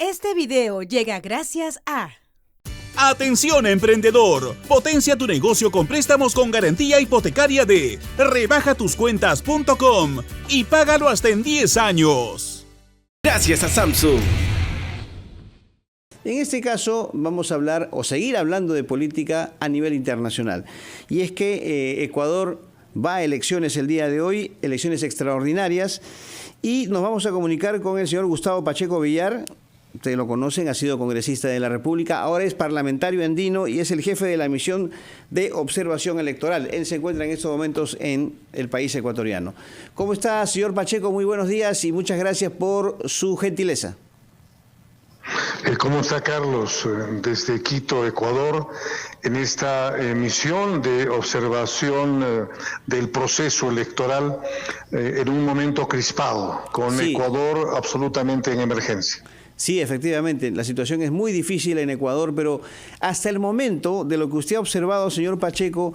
Este video llega gracias a... Atención emprendedor, potencia tu negocio con préstamos con garantía hipotecaria de rebajatuscuentas.com y págalo hasta en 10 años. Gracias a Samsung. En este caso vamos a hablar o seguir hablando de política a nivel internacional. Y es que Ecuador va a elecciones el día de hoy, elecciones extraordinarias, y nos vamos a comunicar con el señor Gustavo Pacheco Villar. Ustedes lo conocen, ha sido congresista de la República, ahora es parlamentario andino y es el jefe de la misión de observación electoral. Él se encuentra en estos momentos en el país ecuatoriano. ¿Cómo está, señor Pacheco? Muy buenos días y muchas gracias por su gentileza. ¿Cómo está, Carlos? Desde Quito, Ecuador, en esta misión de observación del proceso electoral en un momento crispado, con Sí. Ecuador absolutamente en emergencia. Sí, efectivamente, la situación es muy difícil en Ecuador, pero hasta el momento, de lo que usted ha observado, señor Pacheco,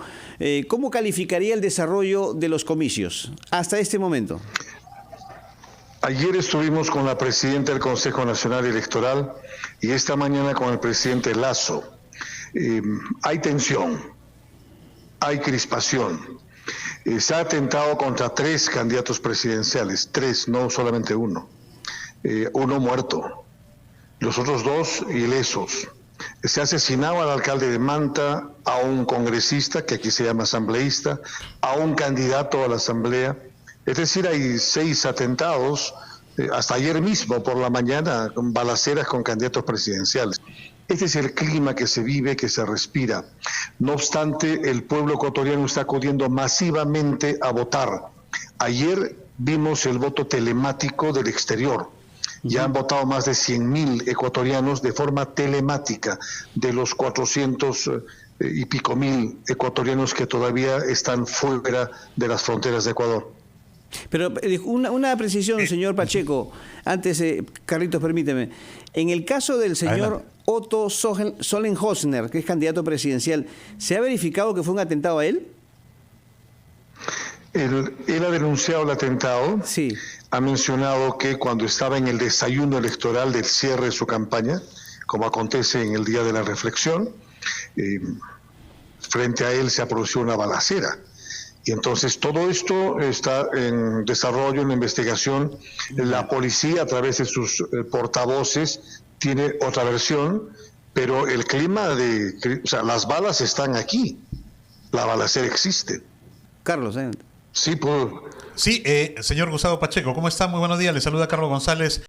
¿cómo calificaría el desarrollo de los comicios hasta este momento? Ayer estuvimos con la presidenta del Consejo Nacional Electoral y esta mañana con el presidente Lasso. Hay tensión, hay crispación. Se ha atentado contra 3 candidatos presidenciales, 3, no solamente uno. Uno muerto, los otros 2 ilesos. Se ha asesinado al alcalde de Manta, a un congresista, que aquí se llama asambleísta, a un candidato a la asamblea. Es decir, hay 6 atentados, hasta ayer mismo por la mañana, con balaceras con candidatos presidenciales. Este es el clima que se vive, que se respira. No obstante, el pueblo ecuatoriano está acudiendo masivamente a votar. Ayer vimos el voto telemático del exterior. Ya han votado más de 100.000 ecuatorianos de forma telemática, de los 400 y pico mil ecuatorianos que todavía están fuera de las fronteras de Ecuador. Pero una precisión, señor Pacheco, antes, Carlitos, permíteme. En el caso del señor Otto Sollenhösner, que es candidato presidencial, ¿se ha verificado que fue un atentado a él? Él ha denunciado el atentado. Sí. Ha mencionado que cuando estaba en el desayuno electoral del cierre de su campaña, como acontece en el día de la reflexión, frente a él se ha producido una balacera. Y entonces todo esto está en desarrollo, en investigación. La policía, a través de sus portavoces, tiene otra versión, pero el clima o sea, las balas están aquí. La balacera existe. Carlos, Sí, pues. Sí, señor Gustavo Pacheco, ¿cómo está? Muy buenos días. Le saluda Carlos González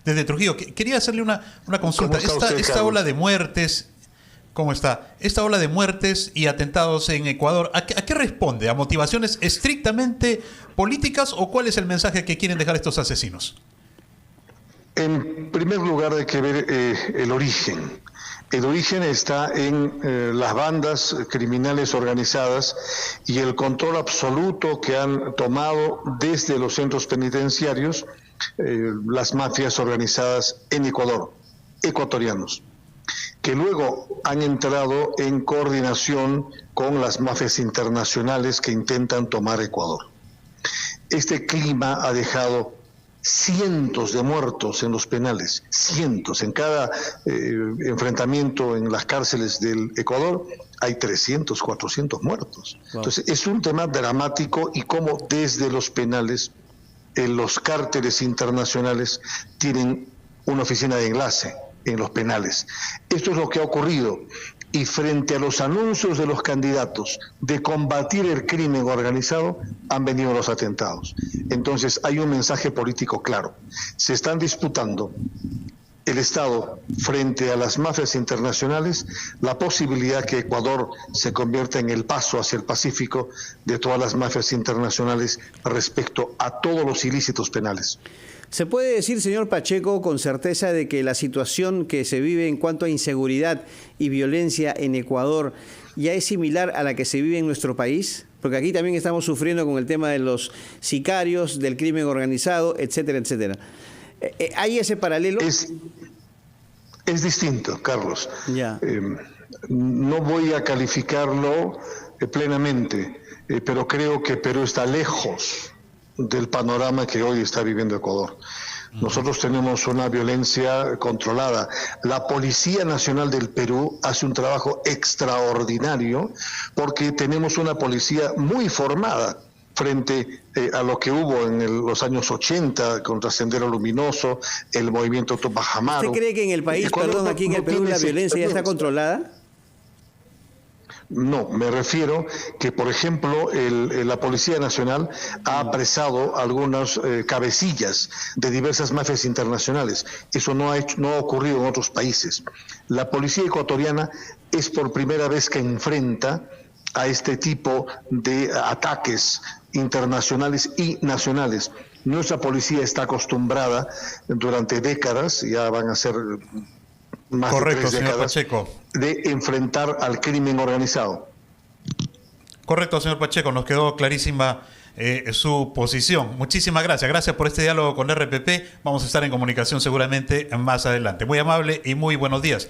desde Trujillo. Quería hacerle una consulta. Esta ola de muertes, ¿cómo está? Esta ola de muertes y atentados en Ecuador, ¿a qué responde? ¿A motivaciones estrictamente políticas o cuál es el mensaje que quieren dejar estos asesinos? En primer lugar hay que ver el origen. El origen está en las bandas criminales organizadas y el control absoluto que han tomado desde los centros penitenciarios las mafias organizadas en Ecuador, ecuatorianos, que luego han entrado en coordinación con las mafias internacionales que intentan tomar Ecuador. Este clima ha dejado cientos de muertos en los penales, cientos. En cada enfrentamiento en las cárceles del Ecuador hay 300, 400 muertos. Wow. Entonces es un tema dramático y cómo desde los penales los cárteles internacionales tienen una oficina de enlace en los penales. Esto es lo que ha ocurrido. Y frente a los anuncios de los candidatos de combatir el crimen organizado, han venido los atentados. Entonces hay un mensaje político claro. Se están disputando el Estado frente a las mafias internacionales la posibilidad que Ecuador se convierta en el paso hacia el Pacífico de todas las mafias internacionales respecto a todos los ilícitos penales. ¿Se puede decir, señor Pacheco, con certeza de que la situación que se vive en cuanto a inseguridad y violencia en Ecuador ya es similar a la que se vive en nuestro país? Porque aquí también estamos sufriendo con el tema de los sicarios, del crimen organizado, etcétera, etcétera. ¿Hay ese paralelo? Es distinto, Carlos. Ya. No voy a calificarlo plenamente, pero creo que Perú está lejos del panorama que hoy está viviendo Ecuador. Nosotros tenemos una violencia controlada. La Policía Nacional del Perú hace un trabajo extraordinario porque tenemos una policía muy formada frente a lo que hubo en los años 80 contra Sendero Luminoso, el movimiento Tupac Amaru. ¿Usted cree que en el país, perdón, aquí en el Perú la violencia ya está controlada? No, me refiero que, por ejemplo, la Policía Nacional ha apresado algunas cabecillas de diversas mafias internacionales. Eso no ha ocurrido en otros países. La policía ecuatoriana es por primera vez que enfrenta a este tipo de ataques internacionales y nacionales. Nuestra policía está acostumbrada durante décadas, ya van a ser más de 3 décadas, Pacheco, de enfrentar al crimen organizado. Correcto, señor Pacheco, nos quedó clarísima su posición. Muchísimas gracias. Gracias por este diálogo con RPP. Vamos a estar en comunicación seguramente más adelante. Muy amable y muy buenos días.